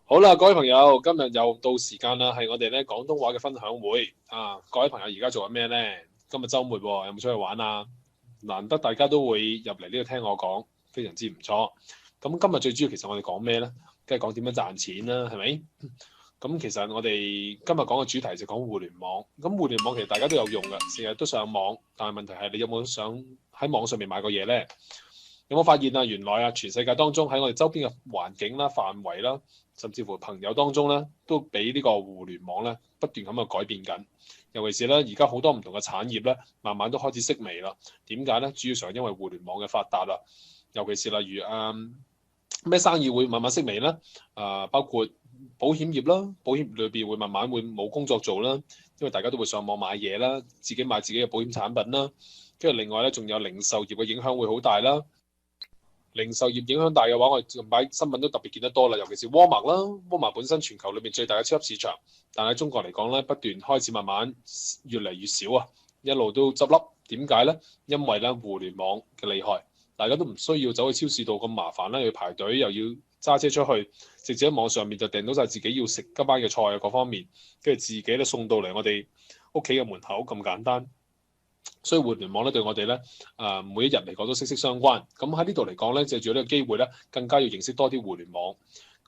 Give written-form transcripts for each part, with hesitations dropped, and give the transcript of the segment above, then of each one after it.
好啦，各位朋友，今日又到時間啦，係我哋咧廣東話嘅分享會啊！各位朋友而家做緊咩呢？今日週末喎，有冇出去玩啊？難得大家都會入嚟呢度聽我講，非常之唔錯。咁今日最主要其實我哋講咩呢？梗係講點樣賺錢啦，係咪？咁其實我哋今日講嘅主題就講互聯網。咁互聯網其實大家都有用㗎，成日都上網，但係問題係你有冇想喺網上面買過嘢呢？有冇發現啊？原來啊，全世界當中喺我哋周邊嘅環境啦、範圍啦，甚至乎朋友當中咧，都俾呢個互聯網咧不斷咁去改變緊。尤其是咧，而家好多唔同嘅產業咧，慢慢都開始式微啦。點解咧？主要上因為互聯網嘅發達啦。尤其是例如咩生意會慢慢式微咧？包括保險業啦，保險裏邊會慢慢會冇工作做啦，因為大家都會上網買嘢啦，自己買自己嘅保險產品啦。跟住另外咧，仲有零售業嘅影響會好大啦。零售業影響大嘅話，我哋近排新聞都特別見得多啦，尤其是沃爾瑪啦。沃爾瑪本身全球裏面最大嘅超級市場，但喺中國嚟講咧，不斷開始慢慢越嚟越少啊，一路都執笠。點解咧？因為咧互聯網嘅厲害，大家都唔需要走去超市度咁麻煩啦，要排隊又要揸車出去，直接喺網上面就訂到晒自己要食今晚嘅菜啊，各方面，跟住自己咧送到嚟我哋屋企嘅門口咁簡單。所以互聯網咧對我哋咧每一日嚟講都息息相關。咁喺呢度嚟講咧，借住呢個機會咧，更加要認識多啲互聯網。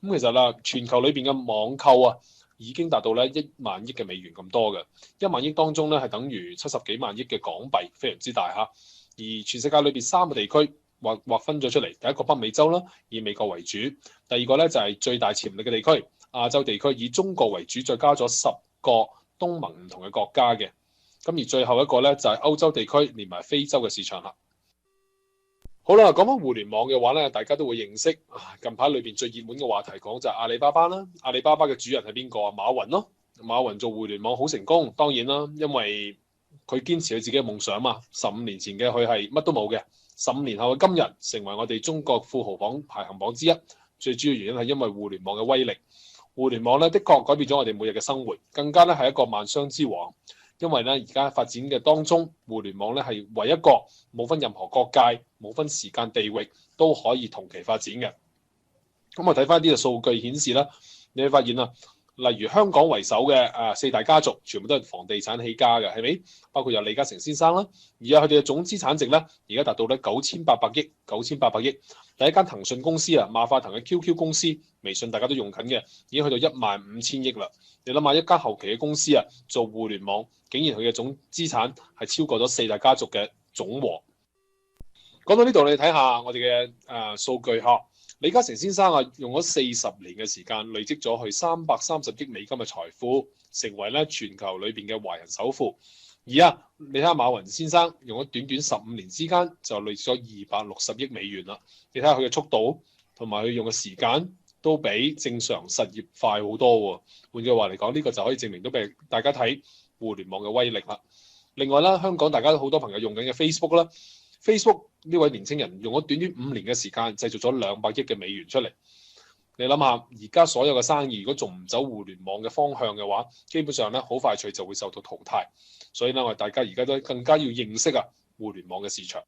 咁其實啦，全球裏邊嘅網購啊，已經達到咧1萬億嘅美元咁多嘅。1萬億當中咧係等於70幾萬億嘅港幣，非常之大嚇。而全世界裏邊3個地區劃分咗出嚟，第一個北美洲啦，以美國為主；第二個咧就係最大潛力嘅地區亞洲地區，以中國為主，再加咗10個東盟唔同嘅國家嘅。咁而最後一個咧就係歐洲地區，連埋非洲嘅市場啦。好啦，講翻互聯網嘅話咧，大家都會認識。近排裏邊最熱門嘅話題講就係阿里巴巴啦。阿里巴巴嘅主人係邊個啊？馬雲咯。馬雲做互聯網好成功，當然啦，因為佢堅持佢自己嘅夢想嘛。15年前嘅佢係乜都冇嘅，15年後嘅今日成為我哋中國富豪榜排行榜之一。最主要原因係因為互聯網嘅威力。互聯網咧的確改變咗我哋每日嘅生活，更加咧係一個萬商之王。因為咧，而家發展嘅當中，互聯網咧係唯一個冇分任何國界、冇分時間地域都可以同期發展嘅。咁我睇翻啲嘅數據顯示啦，你會發現啊，例如香港為首嘅4大家族，全部都係房地產起家嘅，係咪？包括有李嘉誠先生啦，而家佢哋嘅總資產值咧，而家達到咧9800億，9800億。第一間騰訊公司啊，馬化騰嘅 QQ 公司，微信大家都用緊嘅，已經去到15000億啦。你諗下，一間後期嘅公司啊，做互聯網，竟然佢嘅總資產係超過咗4大家族嘅總和。講到呢度，你睇下我哋嘅數據嚇。李嘉誠先生啊，用咗40年嘅時間，累積咗去330億美金嘅財富，成為咧全球裏邊嘅華人首富。而你睇下馬雲先生，用咗短短15年之間，就累積咗260億美元啦。你睇下佢嘅速度同埋佢用嘅時間，都比正常實業快好多喎。換句話嚟講，呢個就可以證明到俾大家睇互聯網嘅威力啦。另外啦，香港大家都好多朋友用緊嘅 Facebook 啦。Facebook 呢位年青人用咗短短5年嘅時間，製造咗200億嘅美元出嚟。你諗下，而家所有嘅生意如果仲唔走互聯網嘅方向嘅話，基本上咧好快脆就會受到淘汰。所以咧，我哋大家而家都更加要認識互聯網嘅市場。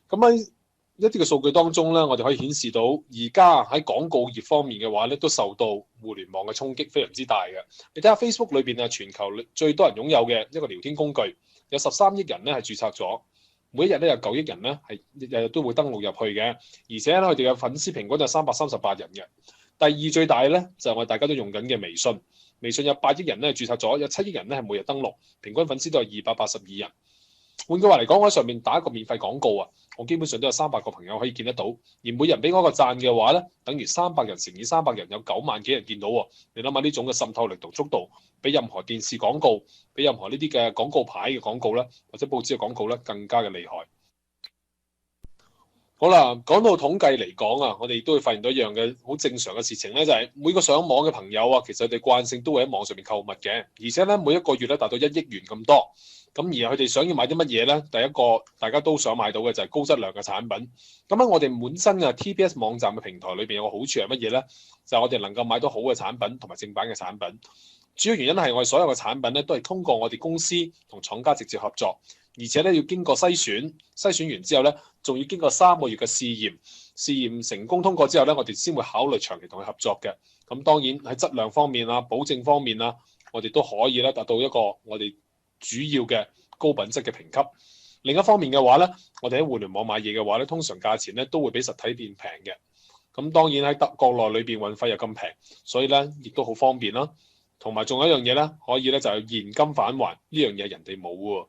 咁喺一啲嘅數據當中咧，我哋可以顯示到而家喺廣告業方面嘅話咧，都受到互聯網嘅衝擊非常之大嘅。你睇下 Facebook 裏邊全球最多人擁有嘅一個聊天工具，有13億人咧係註冊咗。每一日咧有9億人咧係日日都會登錄入去嘅，而且咧佢哋嘅粉絲平均就338人嘅。第二最大咧就係我哋大家都用緊嘅微信，微信有8億人咧註冊咗，有7億人咧係每日登錄，平均粉絲都係282人。換句話嚟講，我喺上面打一個免費廣告啊，我基本上都有300個朋友可以見得到，而每人俾我一個讚嘅話咧，等於300人乘以300人，有9萬幾人見到喎。你諗下呢種嘅滲透力同速度，比任何電視廣告，比任何呢啲嘅廣告牌嘅廣告咧，或者報紙嘅廣告咧，更加嘅厲害。好啦，講到統計嚟講啊，我哋都會發現到一樣嘅好正常嘅事情咧，就係每個上網嘅朋友啊，其實佢哋慣性都會喺網上面購物嘅，而且咧每一個月咧達到1億元咁多。咁而佢哋想要買啲乜嘢咧？第一個大家都想買到嘅就係高質量嘅產品。咁喺我哋本身嘅 TPS 網站嘅平台裏邊有個好處係乜嘢咧？就係我哋能夠買到好嘅產品同埋正版嘅產品。主要原因係我哋所有嘅產品咧都係通過我哋公司同廠家直接合作，而且咧要經過篩選，篩選完之後咧，仲要經過3個月嘅試驗，試驗成功通過之後咧，我哋先會考慮長期同佢合作嘅。咁當然喺質量方面啊、保證方面啊，我哋都可以咧達到一個我哋主要嘅高品質嘅評級。另一方面嘅話咧，我哋喺互聯網買嘢嘅話咧，通常價錢咧都會比實體店平嘅。咁當然喺國內裏邊運費又咁平，所以咧亦都好方便啦。同埋仲有一樣嘢咧，可以咧就係現金返還，呢樣嘢人哋冇喎。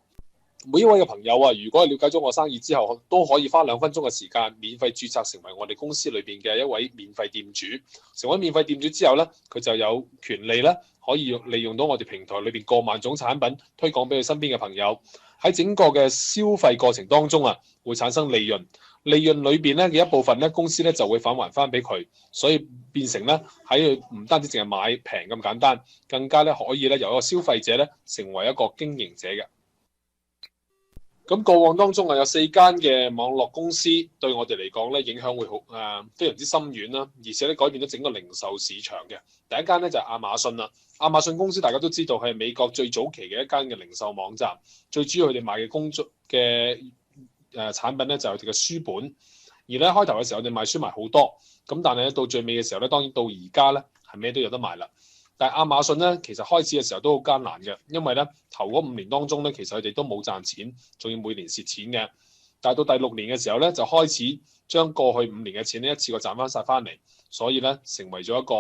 每一位嘅朋友啊，如果係了解咗我生意之後，都可以花2分鐘嘅時間免費註冊成為我哋公司裏邊嘅一位免費店主。成為免費店主之後咧，佢就有權利咧可以利用到我哋平台裏邊過萬種產品推廣俾佢身邊嘅朋友。喺整個嘅消費過程當中啊，會產生利潤。利潤裏邊咧嘅一部分咧，公司咧就會返還翻俾佢，所以變成咧喺唔單止淨係買平咁簡單，更加咧可以咧由一個消費者咧成為一個經營者嘅。咁過往當中啊，有4間嘅網絡公司對我哋嚟講咧影響會非常之深遠啦，而且咧改變咗整個零售市場嘅。第一間咧就係亞馬遜啦。亞馬遜公司大家都知道係美國最早期嘅一間嘅零售網站，最主要佢哋賣嘅工作嘅產品咧就係佢哋嘅書本。而咧開頭嘅時候我哋賣書賣好多，咁但係咧到最尾嘅時候咧，當然到而家咧係咩都有得賣啦。但係亞馬遜咧，其實開始嘅時候都好艱難嘅，因為咧頭嗰5年當中咧，其實佢哋都冇賺錢，仲要每年蝕錢嘅。但係到第6年嘅時候咧，就開始將過去5年嘅錢咧一次過賺翻晒翻嚟，所以咧成為咗一個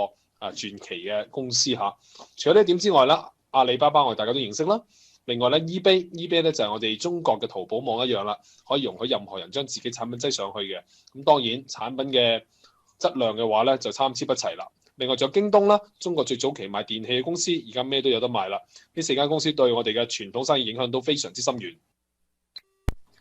傳奇嘅公司嚇。除咗呢點之外咧，阿里巴巴我哋大家都認識啦。另外咧，eBay 咧就係我哋中國嘅淘寶網一樣啦，可以容許任何人將自己產品擠上去嘅。咁當然產品嘅質量嘅話咧就參差不齊啦。另外仲有京東啦，中國最早期賣電器嘅公司，而家咩都有得賣啦。呢4間公司對我哋嘅傳統生意影響都非常之深遠。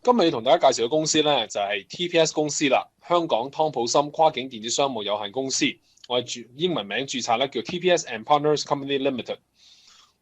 今日要同大家介紹嘅公司咧，就係 TPS 公司啦，香港湯普森跨境電子商務有限公司。我係英文名註冊咧叫 TPS and Partners Company Limited。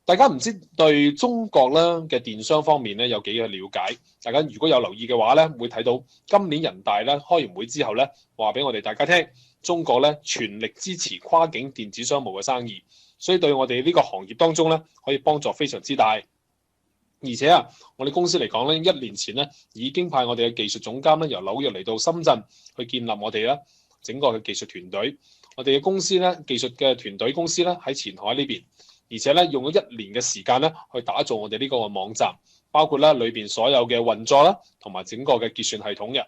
大家唔知對中國咧嘅電商方面咧有幾嘅了解？大家如果有留意嘅話咧，會睇到今年人大咧開完會之後咧，話俾我哋大家聽，中國咧全力支持跨境電子商務嘅生意，所以對我哋呢個行業當中咧可以幫助非常之大。而且啊，我哋公司嚟講咧，1年前咧已經派我哋嘅技術總監咧由紐約嚟到深圳去建立我哋啦整個嘅技術團隊。我哋嘅公司咧技術嘅團隊公司咧喺前海呢邊。而且咧用咗1年嘅時間咧去打造我哋呢個網站，包括咧裏邊所有嘅運作啦，同埋整個嘅結算系統嘅。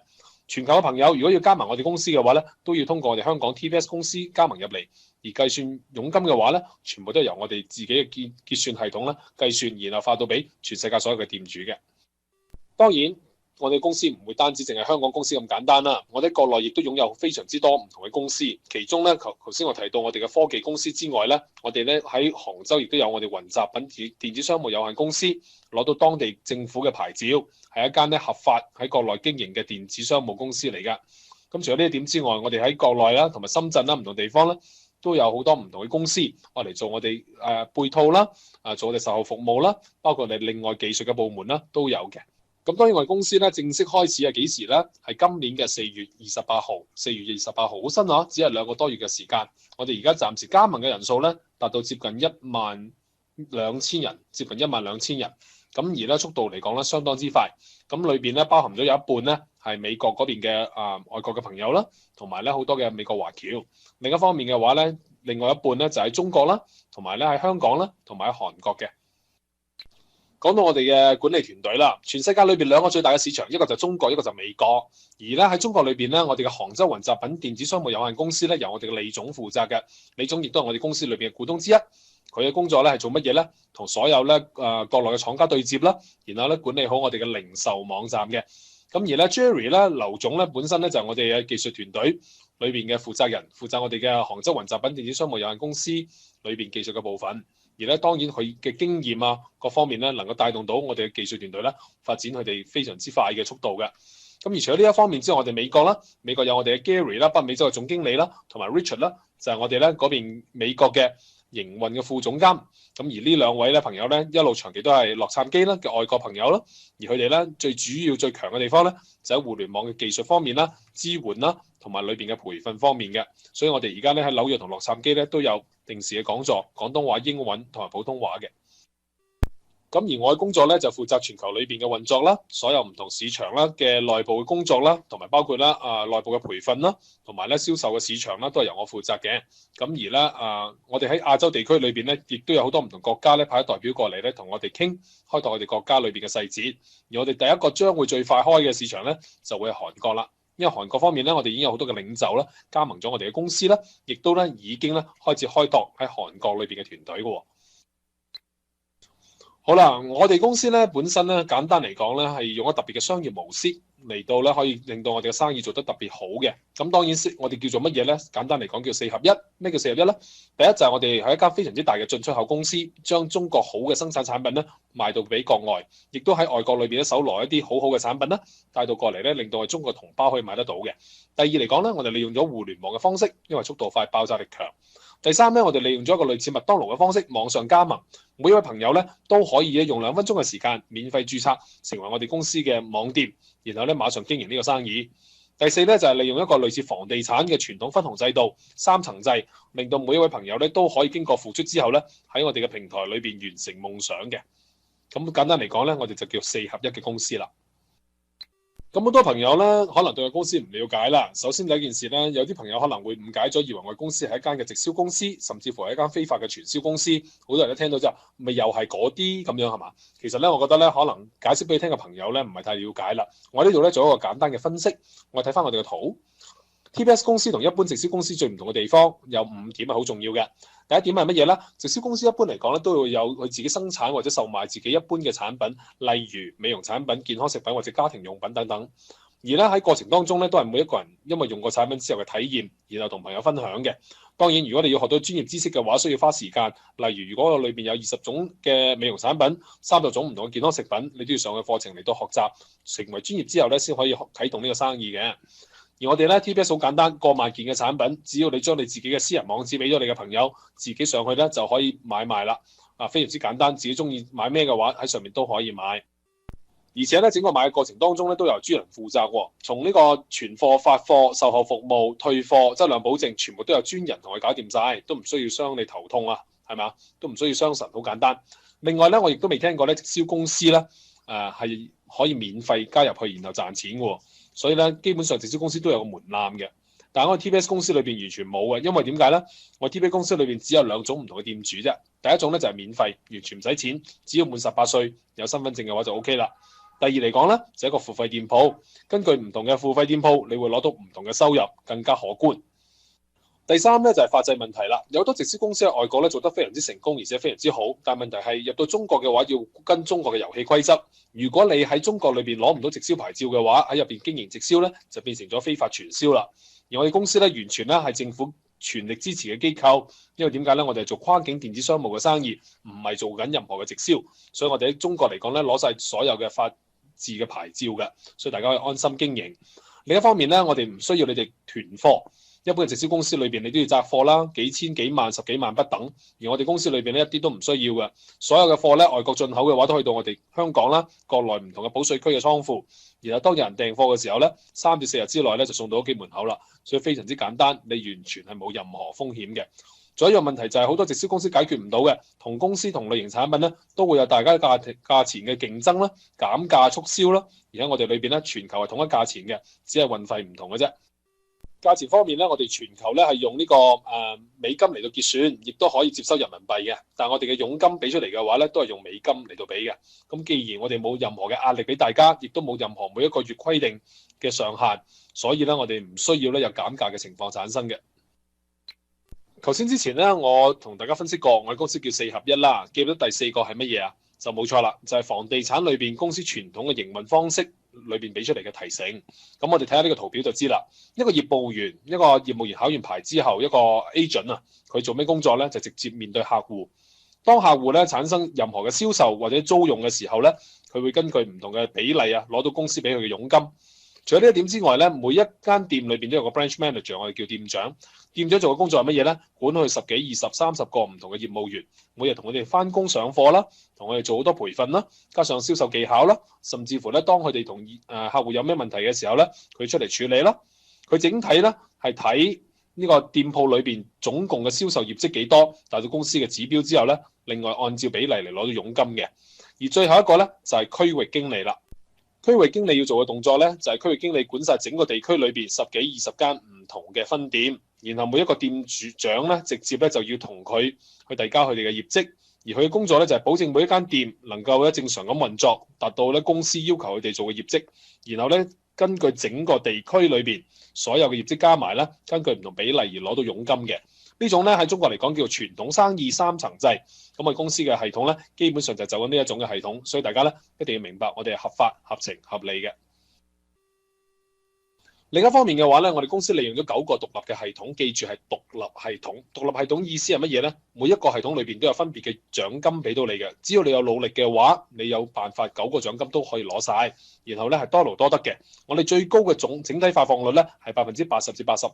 全球嘅朋友如果要加盟我哋公司嘅話咧，都要通過我哋香港 TPS 公司加盟入嚟，而計算佣金嘅話咧，全部都係由我哋自己嘅結算系統咧計算，然後發到俾全世界所有嘅店主嘅。當然，我哋公司唔會單止淨係香港公司咁簡單啦，我哋國內亦都擁有非常之多唔同嘅公司。其中咧，頭先我提到我哋嘅科技公司之外咧，我哋咧喺杭州亦都有我哋雲集品電子商務有限公司，攞到當地政府嘅牌照，係一間咧合法喺國內經營嘅電子商務公司嚟㗎。咁除咗呢一點之外，我哋喺國內啦，同埋深圳啦唔同地方咧，都有好多唔同嘅公司，我嚟做我哋配套啦，做我哋售後服務啦，包括我哋另外技術嘅部門啦都有嘅。咁當然我哋公司咧正式開始係幾時咧？係今年嘅4月28號，4月28號好新啊，只係2個多月嘅時間。我哋而家暫時加盟嘅人數咧達到接近12000人，接近12000人。咁而咧速度嚟講咧相當之快。咁裏邊咧包含咗有一半咧係美國嗰邊嘅外國嘅朋友啦，同埋咧好多嘅美國華僑。另一方面嘅話咧，另外一半咧就喺中國啦，同埋咧喺香港啦，同埋喺韓國嘅。講到我哋嘅管理團隊啦，全世界裏邊2個最大嘅市場，一個就中國，一個就美國。而咧喺中國裏邊咧，我哋嘅杭州雲集品電子商務有限公司咧，由我哋嘅李總負責嘅。李總亦都係我哋公司裏邊嘅股東之一。佢嘅工作咧係做乜嘢咧？同所有咧國內嘅廠家對接啦，然後咧管理好我哋嘅零售網站嘅。咁而咧 Jerry 咧劉總咧本身咧就係我哋嘅技術團隊裏邊嘅負責人，負責我哋嘅杭州雲集品電子商務有限公司裏邊技術嘅部分。而咧當然佢嘅經驗各方面咧能夠帶動到我哋嘅技術團隊咧發展佢哋非常之快嘅速度嘅。咁而除咗呢一方面之外，我哋美國啦，美國有我哋嘅 Gary 啦，北美洲嘅總經理啦，同埋 Richard 啦，就係我哋咧嗰邊美國嘅營運嘅副總監。咁而呢兩位咧朋友咧，一路長期都係洛杉磯啦嘅外國朋友啦，而佢哋咧最主要最強嘅地方咧，就喺互聯網嘅技術方面啦、支援啦，同埋裏邊嘅培訓方面嘅。所以我哋而家咧喺紐約同洛杉磯咧都有定時嘅講座，廣東話、英文同埋普通話嘅。咁而我嘅工作咧就負責全球裏邊嘅運作啦，所有唔同市場啦嘅內部嘅工作啦，同埋包括啦內部嘅培訓啦，同埋咧銷售嘅市場啦，都係由我負責嘅。咁而咧我哋喺亞洲地區裏邊咧，亦都有好多唔同國家咧派代表過嚟咧，同我哋傾開拓我哋國家裏邊嘅細節。而我哋第一個將會最快開嘅市場咧，就會係韓國啦。因為韓國方面咧，我哋已經有好多嘅領袖啦，加盟咗我哋嘅公司啦，亦都咧已經咧開始開拓喺韓國裏邊嘅團隊嘅。好啦，我哋公司咧本身咧簡單嚟講咧係用一個特別嘅商業模式嚟到咧可以令到我哋嘅生意做得特別好嘅。咁當然我哋叫做乜嘢咧？簡單嚟講叫四合一。咩叫四合一咧？第一就係我哋係一間非常之大嘅進出口公司，將中國好嘅生產產品咧賣到俾國外，亦都喺外國裏邊咧搜羅一啲好好嘅產品啦，帶到過嚟咧，令到我哋中國同胞可以買得到嘅。第二嚟講咧，我哋利用咗互聯網嘅方式，因為速度快、爆炸力強。第三咧，我哋利用咗一個類似麥當勞嘅方式，網上加盟，每一位朋友咧都可以用2分鐘嘅時間免費註冊，成為我哋公司嘅網店，然後咧馬上經營呢個生意。第四咧就係利用一個類似房地產嘅傳統分紅制度，3層制，令到每一位朋友咧都可以經過付出之後咧喺我哋嘅平台裏邊完成夢想嘅。咁簡單嚟講咧，我哋就叫四合一嘅公司啦。咁好多朋友咧，可能對個公司唔了解啦。首先第一件事咧，有啲朋友可能會誤解咗，以為我哋公司係一間嘅直銷公司，甚至乎係一間非法嘅傳銷公司。好多人都聽到之後，咪又係嗰啲咁樣係嘛？其實咧，我覺得咧，可能解釋俾你聽嘅朋友咧，唔係太了解啦。我呢度咧做一個簡單嘅分析，我睇翻我哋嘅圖。TBS 公司同一般直銷公司最唔同嘅地方有5點係好重要嘅。第一點係乜嘢咧？直銷公司一般嚟講咧，都會有佢自己生產或者售賣自己一般嘅產品，例如美容產品、健康食品或者家庭用品等等。而咧喺過程當中咧，都係每一個人因為用過產品之後嘅體驗，然後同朋友分享嘅。當然，如果你要學到專業知識嘅話，需要花時間。例如，如果我裏邊有20種嘅美容產品、30種唔同嘅健康食品，你都要上嘅課程嚟到學習，成為專業之後咧，先可以啟動呢個生意嘅。而我哋咧 TBS 好簡單，過萬件嘅產品，只要你將你自己嘅私人網址俾咗你嘅朋友，自己上去咧就可以買賣啦。非常之簡單，自己中意買咩嘅話喺上面都可以買。而且咧整個買嘅過程當中咧都由專人負責喎，從呢個存貨、發貨、售後服務、退貨、質量保證，全部都有專人同佢搞掂晒，都唔需要傷你頭痛啊，係咪？都唔需要傷神，好簡單。另外咧，我亦都未聽過咧直銷公司咧係可以免費加入去然後賺錢嘅喎。所以咧，基本上直銷公司都有個門檻嘅，但係我 TBS 公司裏邊完全冇嘅，因為點解咧？我 TBS 公司裏邊只有2種唔同嘅店主啫。第一種咧就係免費，完全唔使錢，只要滿18歲有身份證嘅話就 OK 啦。第二嚟講咧，就係一個付費店鋪，根據唔同嘅付費店鋪，你會攞到唔同嘅收入，更加可觀。第三咧就係法制問題啦，有好多直銷公司喺外國咧做得非常之成功，而且非常之好，但係問題係入到中國嘅話要跟中國嘅遊戲規則。如果你喺中國裏邊攞唔到直銷牌照嘅話，喺入邊經營直銷咧就變成咗非法傳銷啦。而我哋公司咧完全咧係政府全力支持嘅機構，因為點解咧？我哋係做跨境電子商務嘅生意，唔係做緊任何嘅直銷，所以我哋喺中國嚟講咧攞晒所有嘅法治嘅牌照嘅，所以大家可以安心經營。另一方面咧，我哋唔需要你哋囤貨。一般嘅直銷公司裏邊，你都要摘貨啦，幾千幾萬、10幾萬不等。而我哋公司裏邊咧，一啲都唔需要嘅。所有嘅貨咧，外國進口嘅話，都去到我哋香港啦、國內唔同嘅保稅區嘅倉庫。然後當有人訂貨嘅時候咧，3至4日之內咧就送到屋企門口啦。所以非常之簡單，你完全係冇任何風險嘅。仲有一樣問題就係好多直銷公司解決唔到嘅，同公司同類型產品咧都會有大家價錢嘅競爭啦、減價促銷啦。而喺我哋裏邊咧，全球係統一價錢嘅，只係運費唔同嘅啫。價錢方面咧，我哋全球咧係用呢個美金嚟到結算，亦都可以接收人民幣嘅。但係我哋嘅佣金俾出嚟嘅話咧，都係用美金嚟到俾嘅。咁既然我哋冇任何嘅壓力俾大家，亦都冇任何每一個月規定嘅上限，所以咧我哋唔需要咧有減價嘅情況產生嘅。頭先之前咧，我同大家分析過，我哋公司叫四合一啦。記得第4個係乜嘢啊？就冇錯啦，就係房地產裏邊公司傳統嘅營運方式裏邊俾出嚟嘅提醒。咁我哋睇下呢個圖表就知啦。一個業務員考完牌之後，一個 agent 啊，佢做咩工作咧？就直接面對客戶。當客戶咧產生任何嘅銷售或者租用嘅時候咧，佢會根據唔同嘅比例啊，攞到公司俾佢嘅佣金。除咗呢一點之外咧，每一間店裏邊都有個 branch manager，我哋叫店長。店長做嘅工作係乜嘢咧？管佢10幾、20、30個唔同嘅業務員，每日同佢哋翻工上課啦，同佢哋做好多培訓啦，加上銷售技巧啦，甚至乎咧，當佢哋同客戶有咩問題嘅時候咧，佢出嚟處理啦。佢整體咧係睇呢個店鋪裏邊總共嘅銷售業績幾多，達到公司嘅指標之後咧，另外按照比例嚟攞到佣金嘅。而最後一個咧就係區域經理啦。區域經理要做嘅動作咧，就係區域經理管晒整個地區裏邊10幾、20間唔同嘅分店，然後每一個店主長咧，直接咧就要同佢去遞交佢哋嘅業績，而佢嘅工作咧就係保證每一間店能夠咧正常咁運作，達到咧公司要求佢哋做嘅業績，然後咧根據整個地區裏邊所有嘅業績加埋咧，根據唔同比例而攞到佣金嘅。呢種咧喺中國嚟講叫做傳統生意3層制，咁我哋公司嘅系統咧基本上就走緊呢一種嘅系統，所以大家咧一定要明白我哋係合法、合情、合理嘅。另一方面嘅話咧，我哋公司利用咗9個獨立嘅系統，記住係獨立系統。獨立系統意思係乜嘢咧？每一個系統裏邊都有分別嘅獎金俾到你嘅，只要你有努力嘅話，你有辦法9個獎金都可以攞晒，然後咧係多勞多得嘅。我哋最高嘅整體發放率咧係80%至85%，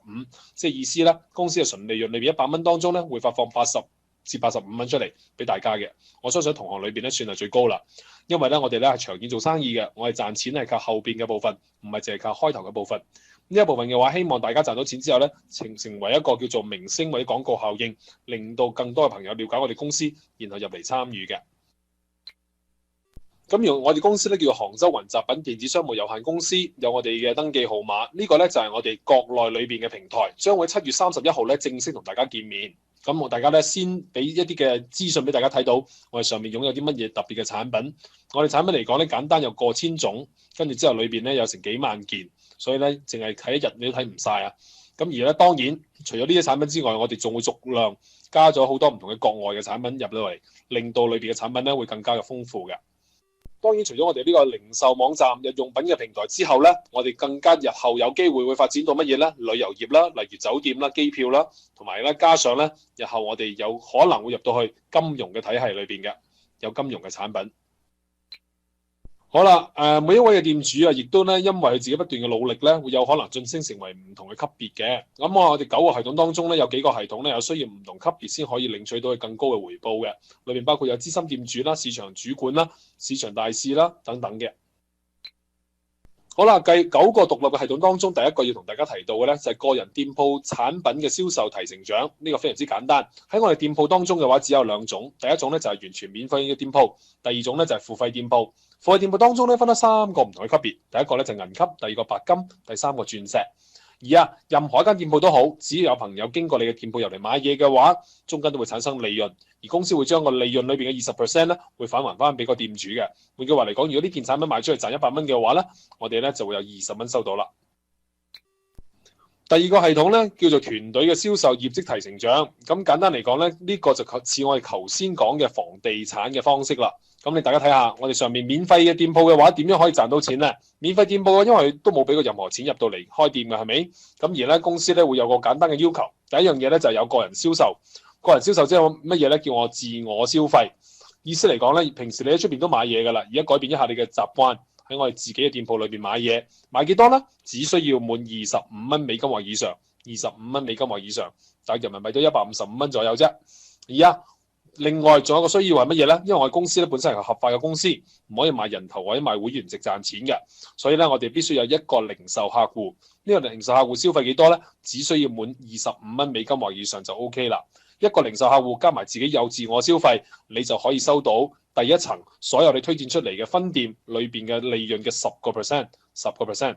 即係意思咧，公司嘅純利潤裏邊100蚊當中咧會發放80至85蚊出嚟俾大家嘅。我相信同行裏邊咧算係最高啦，因為咧我哋咧係長遠做生意嘅，我哋賺錢係靠後邊嘅部分，唔係淨係靠開頭嘅部分。呢一部分嘅話，希望大家賺到錢之後咧，成為一個叫做明星或者廣告效應，令到更多嘅朋友了解我哋公司，然後入嚟參與嘅。咁用我哋公司咧叫做杭州雲集品電子商務有限公司，有我哋嘅登記號碼。呢個咧就係我哋國內裏邊嘅平台，將會7月31號咧正式同大家見面。咁我大家咧先俾一啲嘅資訊俾大家睇到，我哋上面擁有啲乜嘢特別嘅產品。我哋產品嚟講咧，簡單有過千種，跟住之後裏邊咧有成幾萬件，所以咧淨係睇一日你都睇唔晒啊！咁而咧當然除咗呢啲產品之外，我哋仲會逐量加咗好多唔同嘅國外嘅產品入到嚟，令到裏邊嘅產品咧會更加嘅豐富嘅。當然，除咗我哋呢個零售網站、日用品嘅平台之後咧，我哋更加日後有機會發展到乜嘢咧？旅遊業啦，例如酒店啦、機票啦，同埋咧加上咧，日後我哋有可能會入到去金融嘅體系裏邊嘅，有金融嘅產品。好啦，每一位嘅店主啊，亦都咧因為佢自己不斷嘅努力咧，會有可能晉升成為唔同嘅級別嘅。咁我哋9個系統當中咧，有幾個系統咧有需要唔同級別先可以領取到更高嘅回報嘅。裏面包括有資深店主啦、市場主管啦、市場大使啦等等嘅。好啦，繼9個獨立嘅系統當中，第一個要同大家提到嘅咧就係個人店鋪產品嘅銷售提成獎。呢個非常之簡單。喺我哋店鋪當中嘅話，只有2種。第一種咧就係完全免費嘅店鋪，第二種咧就係付費店鋪。付費店鋪當中咧分咗3個唔同嘅級別，第一個咧就係銀級，第二個白金，第三個鑽石。而任何一間店鋪都好，只要有朋友經過你嘅店鋪入嚟買嘢嘅話，中間都會產生利潤，而公司會將個利潤裏邊嘅20%咧，會返還翻俾個店主嘅。換句話嚟講，如果呢件產品賣出去賺100蚊嘅話咧，我哋咧就會有20蚊收到啦。第二個系統咧叫做團隊嘅銷售業績提成獎。咁簡單嚟講咧，呢個就似我哋頭先講嘅房地產嘅方式啦。咁你大家睇下，我哋上面免費嘅店鋪嘅話，點樣可以賺到錢咧？免費店鋪因為都冇俾過任何錢入到嚟開店嘅，係咪？咁而咧公司咧會有個簡單嘅要求，第一樣嘢咧就係有個人銷售。個人銷售即係乜嘢咧？叫我自我消費。意思嚟講咧，平時你喺出邊都買嘢㗎啦，而家改變一下你嘅習慣，喺我哋自己嘅店鋪裏邊買嘢，買幾多咧？只需要滿25蚊美金或以上，25蚊美金或以上，但係人民幣都155蚊左右啫。另外仲有個需要係乜嘢咧？因為我哋公司咧本身係個合法嘅公司，唔可以賣人頭或者賣會員值賺錢嘅，所以咧我哋必須有一個零售客戶。呢個零售客戶消費幾多咧？只需要滿25蚊美金或以上就 OK 啦。一個零售客戶加埋自己有自我消費，你就可以收到第一層所有你推薦出嚟嘅分店裏邊嘅利潤嘅10%。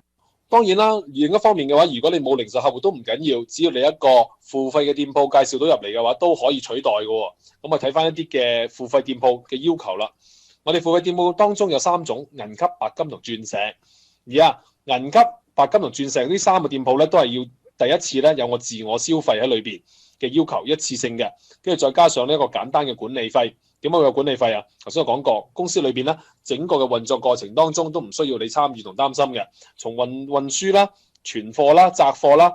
當然啦，另一方面嘅話，如果你冇零售客戶都唔緊要，只要你一個付費嘅店鋪介紹到入嚟嘅話，都可以取代嘅。咁啊睇翻一啲嘅付費店鋪嘅要求啦。我哋付費店鋪當中有3種：銀級、白金同鑽石。銀級、白金同鑽石呢3個店鋪咧，都係要第一次咧有我自我消費喺裏邊嘅要求，一次性嘅，跟住再加上呢一個簡單嘅管理費。點解會有管理費啊？頭先我講過，公司裏邊咧整個嘅運作過程當中都唔需要你參與同擔心嘅，從運輸啦、存貨啦、摘貨啦、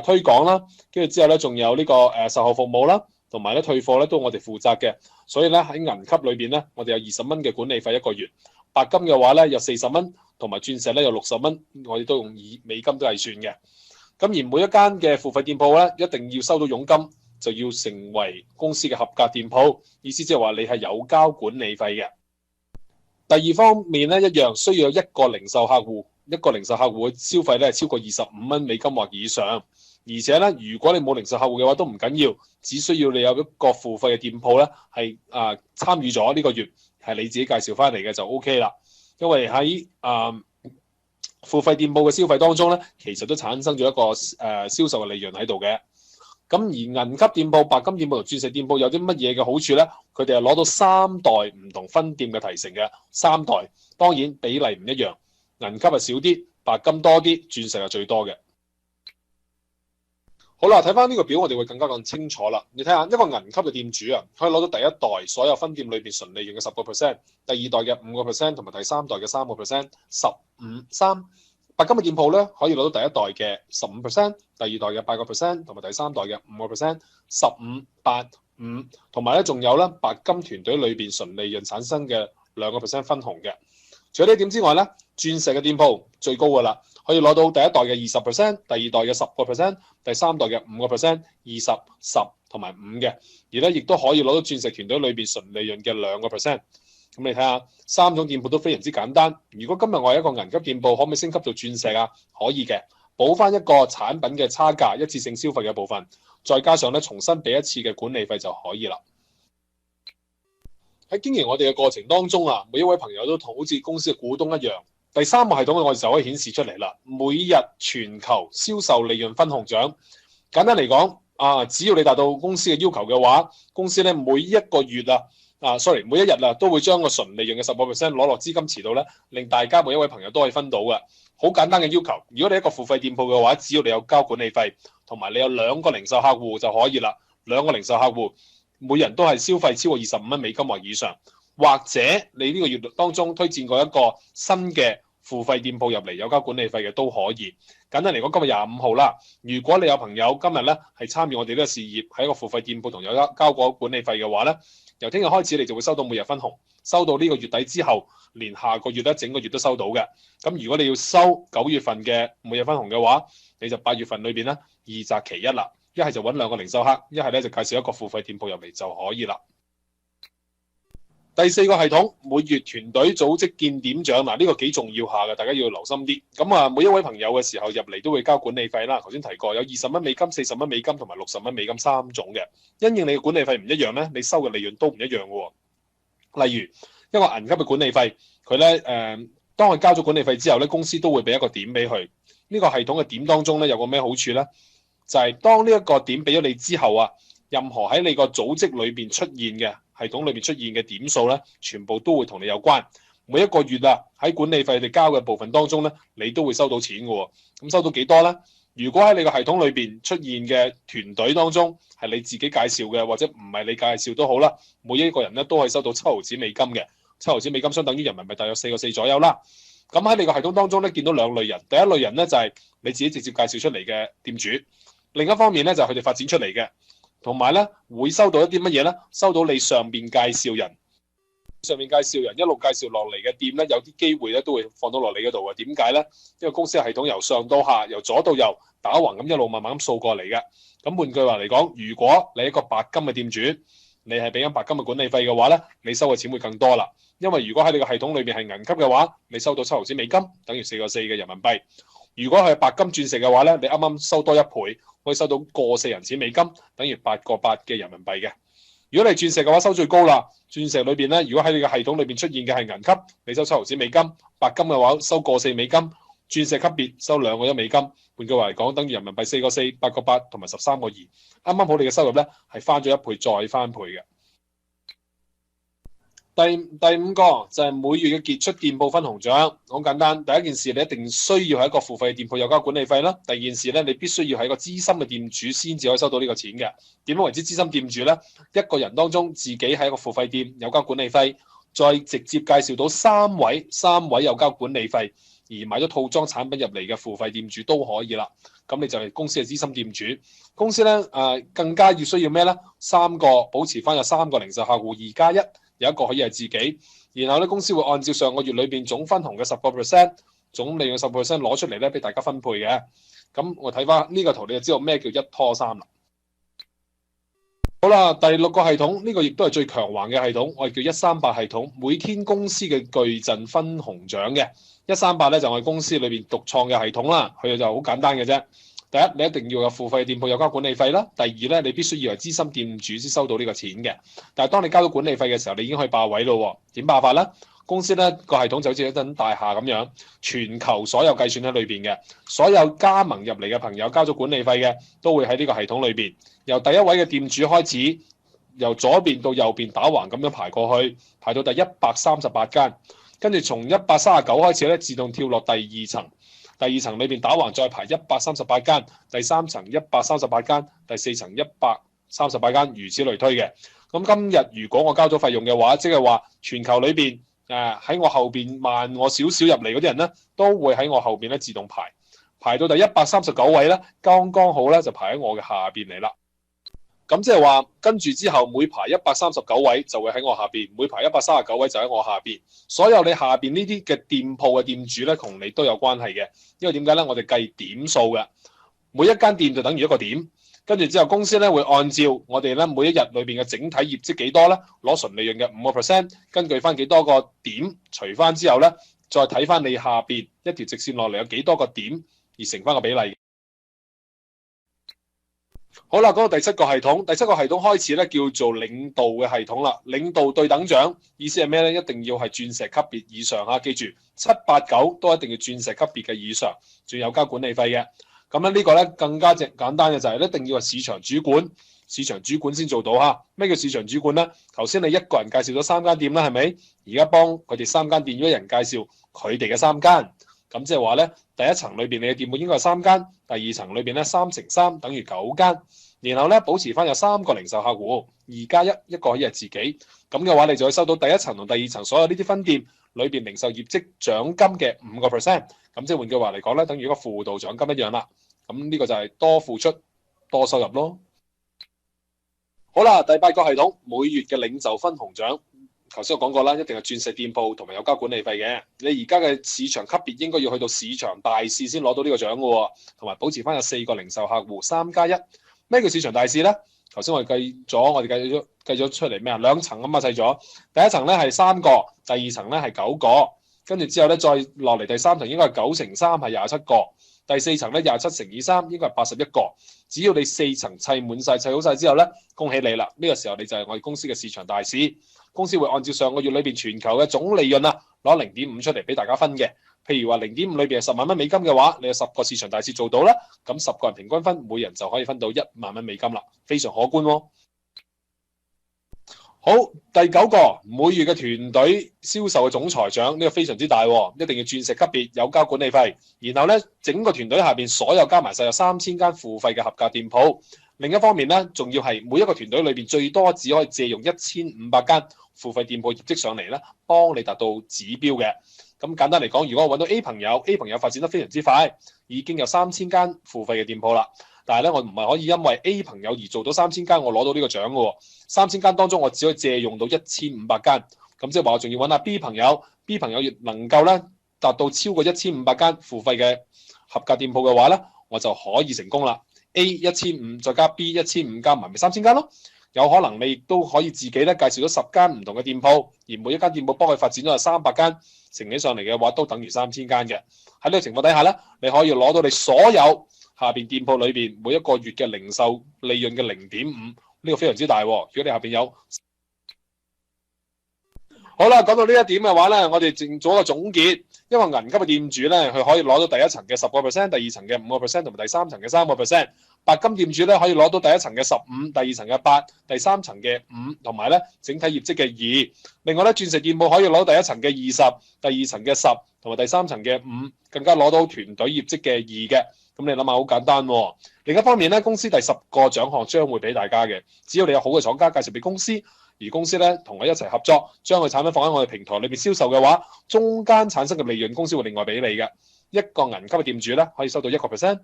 推廣啦，跟住之後咧仲有呢個售後服務啦，同埋咧退貨咧都我哋負責嘅。所以咧喺銀級裏邊咧，我哋有20蚊嘅管理費一個月。白金嘅話咧有40蚊，同埋鑽石咧有60蚊，我哋都用以美金都計算嘅。咁而每一間嘅付費店鋪咧，一定要收到佣金，就要成為公司嘅合格店鋪，意思即係話你係有交管理費嘅。第二方面咧，一樣需要有一個零售客戶，一個零售客戶嘅消費咧係超過25蚊美金或以上，而且咧如果你冇零售客戶嘅話都唔緊要，只需要你有一個付費嘅店鋪咧係參與咗呢個月係你自己介紹翻嚟嘅就 OK 啦，因為喺付費店鋪嘅消費當中咧，其實都產生咗一個銷售嘅利潤喺度嘅。咁而銀級店鋪、白金店鋪同鑽石店鋪有啲乜嘢嘅好處咧？佢哋係攞到3代唔同分店嘅提成嘅，3代當然比例唔一樣，銀級係少啲，白金多啲，鑽石係最多嘅。好啦，睇翻呢個表，我哋會更加講清楚啦。你睇下一個銀級嘅店主啊，可以攞到第一代所有分店裏邊純利潤嘅10%，第二代嘅5%，同埋第三代嘅3%，15%3。白金嘅店鋪咧，可以攞到第一代嘅15%，第二代嘅8%，同埋第三代嘅5%，15、8、5，同埋咧仲有咧白金團隊裏邊純利潤產生嘅2% 分紅嘅。除咗呢點之外咧，鑽石嘅店鋪最高噶啦，可以攞到第一代嘅20%，第二代嘅10%，第三代嘅5%，20、10同埋5嘅，而咧亦都可以攞到鑽石團隊裏邊純利潤嘅2%。咁你睇下3種店鋪都非常之簡單。如果今日我係一個銀級店鋪，可唔可以升級做鑽石啊？可以嘅，補翻一個產品嘅差價、一次性消費嘅部分，再加上咧重新俾一次嘅管理費就可以啦。喺經營我哋嘅過程當中啊，每一位朋友都同好似公司嘅股東一樣。第三個系統我哋就可以顯示出嚟啦。每日全球銷售利潤分紅獎，簡單嚟講只要你達到公司嘅要求嘅話，公司咧每一個月每一日都會將個純利潤嘅10% 攞落資金池度咧，令大家每一位朋友都可以分到嘅。好簡單嘅要求。如果你一個付費店鋪嘅話，只要你有交管理費，同埋你有2個零售客戶就可以啦。2個零售客戶每人都係消費超過25蚊美金或以上，或者你呢個月當中推薦過一個新嘅付費店鋪入嚟有交管理費嘅都可以。簡單嚟講，今日25號啦。如果你有朋友今日咧係參與我哋呢個事業，喺一個付費店鋪同有交過管理費嘅話咧，由聽日開始你就會收到每日分紅，收到呢個月底之後，連下個月咧整個月都收到嘅。咁如果你要收9月份嘅每日分紅嘅話，你就8月份裏邊咧二擇其一啦。一係就揾2個零售客，一係咧就介紹一個付費店鋪入嚟就可以啦。第4個系統，每月團隊組織見點獎，呢個幾重要下嘅，大家要留心啲。咁每一位朋友嘅時候入嚟都會交管理費啦。頭先提過有20蚊美金、40蚊美金同埋60蚊美金3種嘅。因應你嘅管理費唔一樣咧，你收嘅利潤都唔一樣嘅。例如一個銀級嘅管理費，佢咧當佢交咗管理費之後咧，公司都會俾一個點俾佢。呢個系統嘅點當中咧有個咩好處咧？就係當呢一個點俾咗你之後啊，任何喺你個組織裏邊出現嘅系統裏邊出現嘅點數咧，全部都會同你有關。每一個月喺管理費你交嘅部分當中咧，你都會收到錢嘅。咁收到幾多咧？如果喺你個系統裏邊出現嘅團隊當中係你自己介紹嘅，或者唔係你介紹都好啦，每一個人咧都可以收到7毫子美金嘅。7毫子美金相等於人民幣大約4個4左右啦。咁喺你個系統當中咧，見到2類人。第一類人咧就係你自己直接介紹出嚟嘅店主，另一方面咧就係佢哋發展出嚟嘅。同埋咧，會收到一啲乜嘢咧？收到你上邊介紹人一路介紹落嚟嘅店咧，有啲機會咧都會放到落你嗰度嘅。點解咧？因為公司嘅系統由上到下，由左到右打橫咁一路慢慢咁掃過嚟嘅。咁換句話嚟講，如果你係一個白金嘅店主，你係俾緊白金嘅管理費嘅話咧，你收嘅錢會更多啦。因為如果喺你個系統裏邊係銀級嘅話，你收到7毫子美金，等於4個4嘅人民幣。如果係白金鑽石嘅話咧，你啱啱收多1倍，可以收到個4人錢美金，等於8個8嘅人民幣嘅。如果你鑽石嘅話，收最高啦。鑽石裏邊咧，如果喺你嘅系統裏邊出現嘅係銀級，你收7毫子美金；白金嘅話收個4美金；鑽石級別收2個1美金。換句話嚟講，等於人民幣4個4、8個8同埋13個2。啱啱好你嘅收入咧係翻咗1倍再翻倍嘅。第5個就係每月嘅傑出店鋪分紅獎，好簡單。第一件事你一定需要係一個付費店鋪有交管理費啦。第二件事咧，你必須要係一個資深嘅店主先至可以收到呢個錢嘅。點樣為之資深店主咧？一個人當中自己係一個付費店有交管理費，再直接介紹到三位有交管理費而買咗套裝產品入嚟嘅付費店主都可以啦。咁你就係公司嘅資深店主。公司咧更加要需要咩咧？保持翻有3個零售客戶2+1。有一個可以係自己。然後咧，公司會按照上個月裏邊總分紅嘅10%、總利潤10%攞出嚟咧，俾大家分配嘅。咁我睇翻呢個圖，你就知道咩叫一拖三啦。好啦，第6個系統呢個亦都係最強橫嘅系統，我哋叫138系統，每天公司嘅巨陣分紅獎嘅。138咧就係我哋公司裏邊獨創嘅系統啦，佢就好簡單嘅啫。第一，你一定要有付費店鋪有交管理費啦。第二咧，你必須要係資深店主先收到呢個錢嘅。但係當你交到管理費嘅時候，你已經可以霸位咯。點霸法咧？公司咧個系統就好似一棟大廈咁樣，全球所有計算喺裏邊嘅，所有加盟入嚟嘅朋友交咗管理費嘅，都會喺呢個系統裏邊。由第一位嘅店主開始，由左邊到右邊打橫咁樣排過去，排到第138間，跟住從139開始咧，自動跳落第二層。第二層裏邊打橫再排138間，第三層138間，第四層138間，如此類推嘅。咁今日如果我交咗費用嘅話，即係話全球裏邊喺我後邊慢我少少入嚟嗰啲人咧，都會喺我後邊咧自動排到第139位咧，剛剛好咧就排喺我嘅下邊嚟啦。咁即係話跟住之後每排139位就會喺我下邊，每排139位就喺我下邊。所有你下邊呢啲嘅店鋪嘅店主咧，同你都有關係嘅。因為點解咧？我哋計點數嘅，每一間店就等於一個點。跟住之後公司咧會按照我哋咧每一日裏邊嘅整體業績幾多咧，攞純利潤嘅5%，根據翻幾多個點除翻之後咧，再睇翻你下邊一條直線落嚟有幾多個點而乘翻個比例。好啦，講到第7個系統，第7個系統開始咧叫做領導嘅系統啦。領導對等獎意思係咩咧？一定要係鑽石級別以上啊！記住7、8、9都一定要鑽石級別嘅以上，仲有交管理費嘅。咁咧呢個咧更加簡單嘅就係一定要係市場主管，市場主管先做到哈。咩叫市場主管咧？頭先你一個人介紹咗3間店啦，係咪？而家幫佢哋3間店一人介紹佢哋嘅3間。咁即係話咧，第一層裏邊你嘅店鋪應該係3間，第二層裏邊咧3乘3等於9間，然後咧保持翻有3個零售客戶，2加1，一個可以係自己。咁嘅話，你就會收到第一層同第二層所有呢啲分店裏邊零售業績獎金嘅5%。咁即係換句話嚟講咧，等於一個輔導獎金一樣啦。咁呢個就係多付出多收入咯。好啦，第8個系統，每月嘅領袖分紅獎。頭先我講過啦，一定係鑽石店鋪同埋有交管理費嘅。你而家嘅市場級別應該要去到市場大使先攞到呢個獎嘅喎，同埋保持翻有4個零售客戶3加1。咩叫市場大使咧？頭先我哋計咗出嚟咩啊？2層咁啊細咗。第一層咧係3個，第二層咧係9個，跟住之後咧再落嚟第三層應該係9乘3係27個，第四層咧27乘以3應該係81個。只要你4層砌滿晒、砌好晒之後咧，恭喜你啦！呢個時候你就係我哋公司嘅市場大使。公司會按照上個月裏邊全球嘅總利潤啊，攞0.5出嚟俾大家分嘅。譬如話0.5裏邊係10萬蚊美金嘅話，你有10個市場大使做到啦，咁10個人平均分，每人就可以分到1萬蚊美金啦，非常可觀喎。好，第9個每月嘅團隊銷售嘅總裁獎，呢個非常之大喎，一定要鑽石級別，有交管理費。然後咧，整個團隊下邊所有加埋晒有3000間付費嘅合格店鋪。另一方面咧，仲要係每一個團隊裏邊最多只可以借用1500間付費店鋪業績上嚟咧，幫你達到指標嘅。咁簡單嚟講，如果我揾到 A 朋友發展得非常之快，已經有3000間付費嘅店鋪啦。但係咧，我唔係可以因為 A 朋友而做到3000間，我攞到呢個獎嘅喎。3000間當中，我只可以借用到1500間。咁即係話，我仲要揾下 B 朋友亦能夠咧達到超過1500間付費嘅合格店鋪嘅話咧，我就可以成功啦。A 1500再加 B 1500加埋咪3000間咯。有可能你亦都可以自己咧介紹咗10間唔同嘅店鋪，而每一間店鋪幫佢發展咗係300間，乘起上嚟嘅話都等於3000間嘅。喺呢個情況底下咧，你可以攞到你所有下邊店鋪裏邊每一個月嘅零售利潤嘅0.5，呢個非常之大。如果你下邊有，好啦，講到呢一點嘅話咧，我哋淨做一個總結。因為銀級嘅店主咧，佢可以攞到第一層嘅10%，第二層嘅5%，同埋第三層嘅3%。白金店主咧可以攞到第一層嘅15%，第二層嘅8%，第三層嘅5%，同埋咧整體業績嘅2%。另外咧，鑽石店鋪可以攞到第一層嘅20%，第二層嘅10%，同埋第三層嘅5%，更加攞到團隊業績嘅2%嘅。咁你諗下，好簡單喎。另一方面咧，公司第10個獎項將會俾大家嘅，只要你有好嘅廠家介紹俾公司，而公司咧同我一齊合作，將佢產品放喺我哋平台裏邊銷售嘅話，中間產生嘅利潤公司會另外俾你嘅。一個銀級嘅店主咧可以收到1%，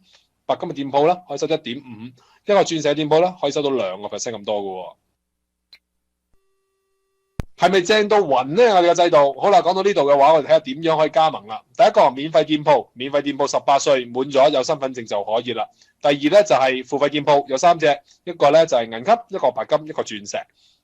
白金嘅店鋪咧可以收到1.5%，一個鑽石嘅店鋪咧可以收到2% 咁多嘅喎。係咪正到暈咧？我哋嘅制度好啦，講到呢度嘅話，我哋睇下點樣可以加盟啦。第一個免費店鋪，免費店鋪18歲滿咗有身份證就可以啦。第二咧就係付費店鋪，有3隻，一個咧就係銀級，一個白金，一個鑽石。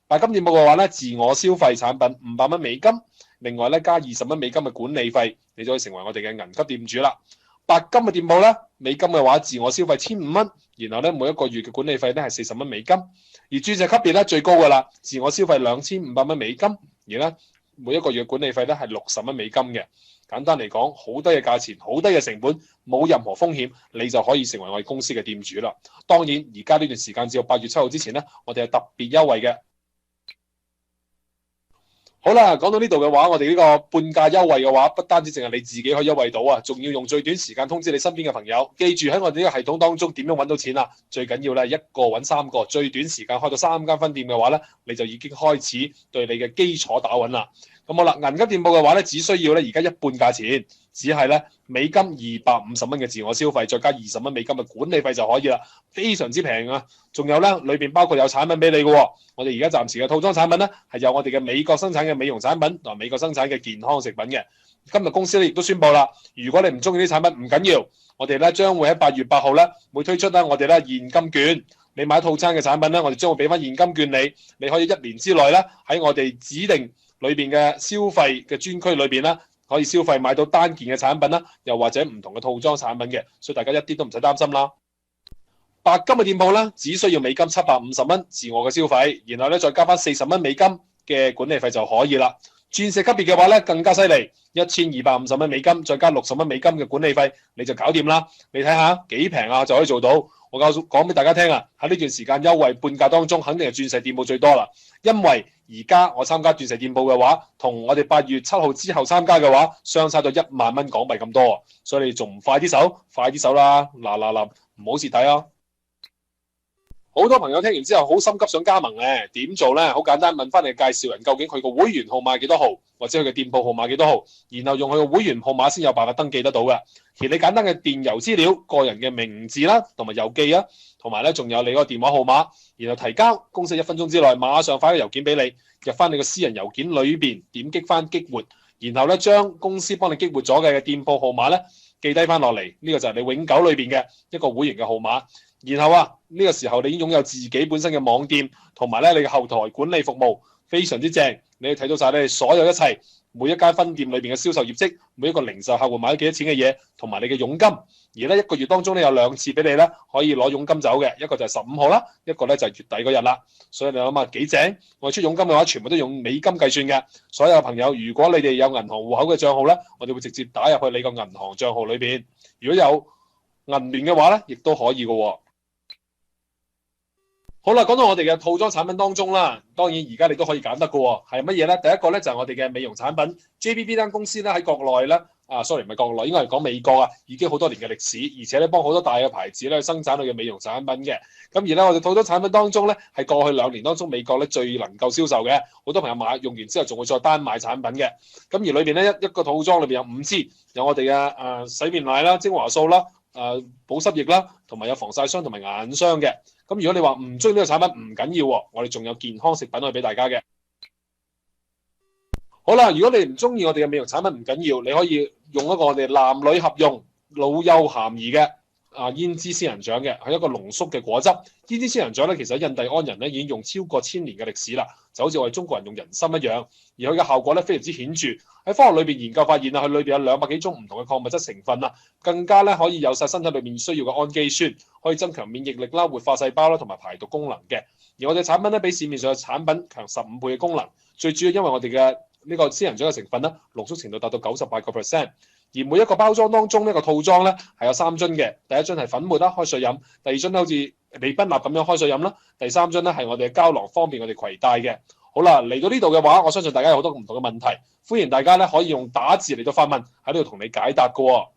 白金店鋪嘅話咧，自我消費產品500蚊美金，另外咧加20蚊美金嘅管理費，你就可以成為我哋嘅銀級店主啦。白金嘅店鋪咧，美金嘅話自我消費1500蚊，然後咧每一個月嘅管理費咧係40蚊美金。而鑽石級別咧最高噶啦，自我消費2500蚊美金，而咧每一個月嘅管理費咧係60蚊美金嘅。簡單嚟講，好低嘅價錢，好低嘅成本，冇任何風險，你就可以成為我哋公司嘅店主啦。當然，而家呢段時間至到8月7號之前咧，我哋係特別優惠嘅。好啦，講到呢度嘅話，我哋呢個半價優惠嘅話，不單止淨係你自己可以優惠到啊，仲要用最短時間通知你身邊嘅朋友。記住喺我哋呢個系統當中點樣揾到錢啊？最緊要咧一個揾3個，最短時間開到3間分店嘅話咧，你就已經開始對你嘅基礎打穩啦。咁好啦，銀級店鋪嘅話咧，只需要咧而家一半價錢，只係咧美金250蚊嘅自我消費，再加20蚊美金嘅管理費就可以啦，非常之平啊！仲有咧，裏邊包括有產品俾你嘅喎。我哋而家暫時嘅套裝產品咧，係有我哋嘅美國生產嘅美容產品同埋美國生產嘅健康食品嘅。今日公司咧亦都宣布啦，如果你唔中意啲產品唔緊要，我哋咧將會喺8月8號咧會推出咧我哋咧現金券。你買套餐嘅產品咧，我哋將會俾翻現金券你，你可以1年之內咧喺我哋指定裏邊嘅消費嘅專區裏邊咧，可以消費買到單件嘅產品啦，又或者唔同嘅套裝產品嘅，所以大家一啲都唔使擔心啦。白金嘅店鋪咧，只需要美金750蚊自我嘅消費，然後咧再加翻40蚊美金嘅管理費就可以啦。鑽石級別嘅話咧更加犀利，1250蚊美金，再加60蚊美金嘅管理費，你就搞掂啦。你睇下幾平啊，就可以做到。我講俾大家聽啊，喺呢段時間優惠半價當中，肯定係鑽石店鋪最多啦。因為而家我參加鑽石店鋪嘅話，同我哋8月7號之後參加嘅話，相差咗1萬蚊港幣咁多，所以你仲唔快啲手啦！嗱，唔好蝕底啊！好多朋友聽完之後好心急想加盟咧，點做咧？好簡單，問翻你介紹人究竟佢個會員號碼幾多號，或者佢嘅店鋪號碼幾多號，然後用佢個會員號碼先有辦法登記得到嘅。填你簡單嘅電郵資料、個人嘅名字啦，同埋郵寄啊，同埋咧仲有你個電話號碼，然後提交，公司1分鐘之內馬上發個郵件俾你，入翻你個私人郵件裏邊，點擊翻激活，然後咧將公司幫你激活咗嘅店鋪號碼咧記低翻落嚟，呢個就係你永久裏邊嘅一個會員嘅號碼。然後啊，呢個時候你已經擁有自己本身嘅網店，同埋咧你嘅後台管理服務非常之正，你睇到晒咧所有一切，每一間分店裏邊嘅銷售業績，每一個零售客戶買咗幾多錢嘅嘢，同埋你嘅佣金。而咧1個月當中咧有2次俾你咧可以攞佣金走嘅，一個就係15號啦，一個咧就係月底嗰日啦。所以你諗下幾正？我哋出佣金嘅話，全部都用美金計算嘅。所有朋友，如果你哋有銀行戶口嘅帳號咧，我哋會直接打入去你個銀行帳號裏邊。如果有銀聯嘅話咧，亦都可以嘅喎。好啦，講到我哋嘅套裝產品當中啦，當然而家你都可以揀得嘅喎，係乜嘢咧？第一個咧就係我哋嘅美容產品 JBB 間公司咧喺國內咧，sorry 唔係國內，應該係講美國啊，已經好多年嘅歷史，而且咧幫好多大嘅牌子咧生產佢嘅美容產品嘅。咁而咧我哋套裝產品當中咧係過去2年當中美國咧最能夠銷售嘅，好多朋友買用完之後仲會再單買產品嘅。咁而裏邊咧一個套裝裏邊有5支，有我哋嘅洗面奶啦、精華素啦、保濕液啦，同埋有防曬霜同埋眼霜嘅。咁如果你話唔中意呢個產品唔緊要喎，我哋仲有健康食品可以俾大家嘅。好啦，如果你唔中意我哋嘅美容產品唔緊要，你可以用一個我哋男女合用、老幼咸宜嘅胭脂仙人掌嘅，係一個濃縮嘅果汁。胭脂仙人掌咧，其實喺印第安人咧已經用超過1000年嘅歷史啦，就好似我哋中國人用人參一樣。而佢嘅效果咧非常之顯著。喺科學裏邊研究發現啊，佢裏邊有200幾種唔同嘅礦物質成分啊，更加咧可以有晒身體裏面需要嘅氨基酸，可以增強免疫力啦、活化細胞啦同埋排毒功能嘅。而我哋產品咧比市面上嘅產品強15倍嘅功能，最主要因為我哋嘅呢個仙人掌嘅成分咧濃縮程度達到98%。而每一個包裝當中呢個套裝咧係有3樽嘅，第一樽係粉末啦，開水飲；第二樽咧好似利賓納咁樣開水飲啦；第3樽咧係我哋嘅膠囊，方便我哋攜帶嘅。好啦，嚟到呢度嘅話，我相信大家有好多唔同嘅問題，歡迎大家咧可以用打字嚟到發問，喺呢度同你解答嘅喎。